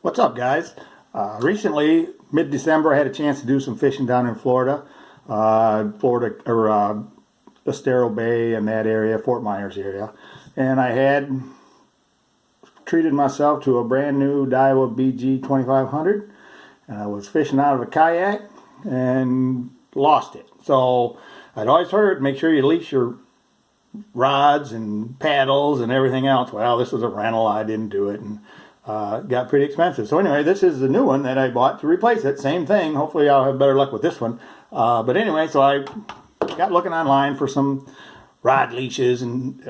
What's up, guys? Recently, mid-December, I had a chance to do some fishing down in Florida, Estero Bay and that area, Fort Myers area, and I had treated myself to a brand new Daiwa BG 2500, and I was fishing out of a kayak and lost it. So I'd always heard, make sure you leash your rods and paddles and everything else. Well, this was a rental, I didn't do it, and got pretty expensive. So anyway, this is the new one that I bought to replace it. Same thing. Hopefully I'll have better luck with this one. But anyway, so I got looking online for some rod leashes and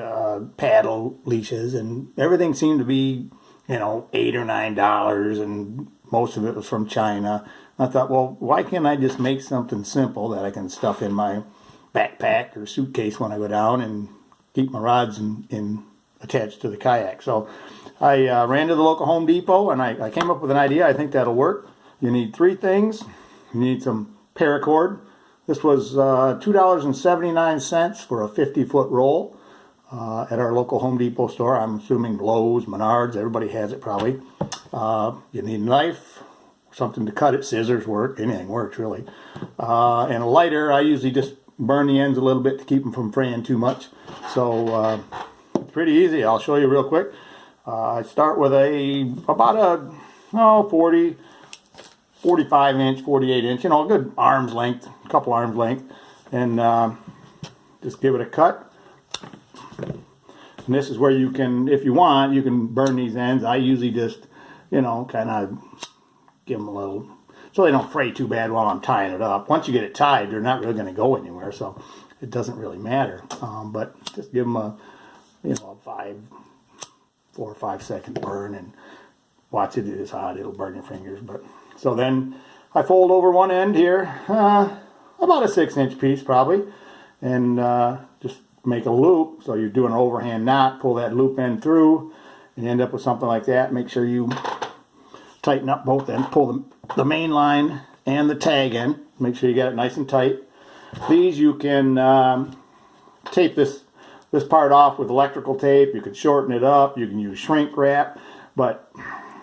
paddle leashes, and everything seemed to be, $8 or $9, and most of it was from China. I thought, well, why can't I just make something simple that I can stuff in my backpack or suitcase when I go down and keep my rods attached to the kayak? So I ran to the local Home Depot, and I came up with an idea. I think that'll work. You need three things. You need some paracord. This was $2.79 for a 50-foot roll at our local Home Depot store. I'm assuming Lowe's, Menards, everybody has it probably. You need a knife, something to cut it. Scissors work. Anything works, really. And a lighter. I usually just burn the ends a little bit to keep them from fraying too much. So it's pretty easy. I'll show you real quick. I start with about a 40, 45 inch, 48 inch, a good arm's length, a couple arm's length, and just give it a cut. And this is where you can, if you want, you can burn these ends. I usually just, kind of give them a little, so they don't fray too bad while I'm tying it up. Once you get it tied, they're not really going to go anywhere, so it doesn't really matter. But just give them a, 4 or 5 second burn, and watch it. It is hot, it'll burn your fingers. But so then I fold over one end here, about a 6-inch piece probably, and just make a loop. So you're doing an overhand knot, pull that loop end through, and you end up with something like that. Make sure you tighten up both ends, pull the main line and the tag in, make sure you got it nice and tight. These you can tape this part off with electrical tape. You can shorten it up. You can use shrink wrap, but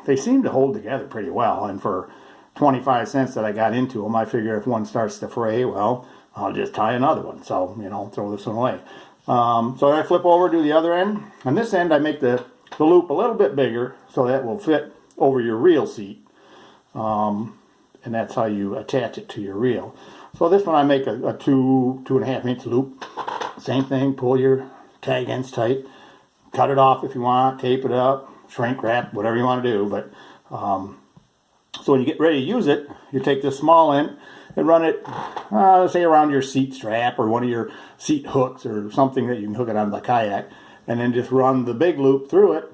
they seem to hold together pretty well. And for 25 cents that I got into them, I figure if one starts to fray, well, I'll just tie another one. So, throw this one away. So I flip over to the other end. On this end, I make the loop a little bit bigger so that will fit over your reel seat. And that's how you attach it to your reel. So this one I make a 2.5 inch loop. Same thing, pull your tag ends tight, cut it off if you want, tape it up, shrink wrap, whatever you want to do. But so when you get ready to use it, you take this small end and run it, say around your seat strap or one of your seat hooks or something that you can hook it on the kayak, and then just run the big loop through it,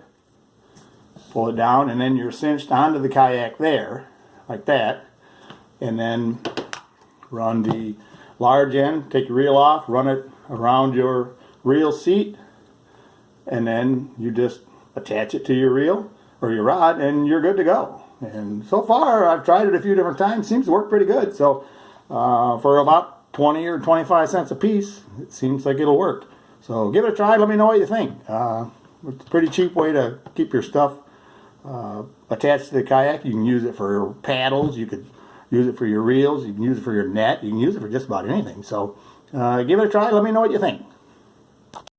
pull it down, and then you're cinched onto the kayak there, like that, and then run the large end, take your reel off, run it around your reel seat, and then you just attach it to your reel or your rod, and you're good to go. And so far, I've tried it a few different times. Seems to work pretty good. So for about 20 or 25 cents a piece, it seems like it'll work. So give it a try. Let me know what you think. It's a pretty cheap way to keep your stuff attached to the kayak. You can use it for paddles. You could use it for your reels. You can use it for your net. You can use it for just about anything. So give it a try. Let me know what you think.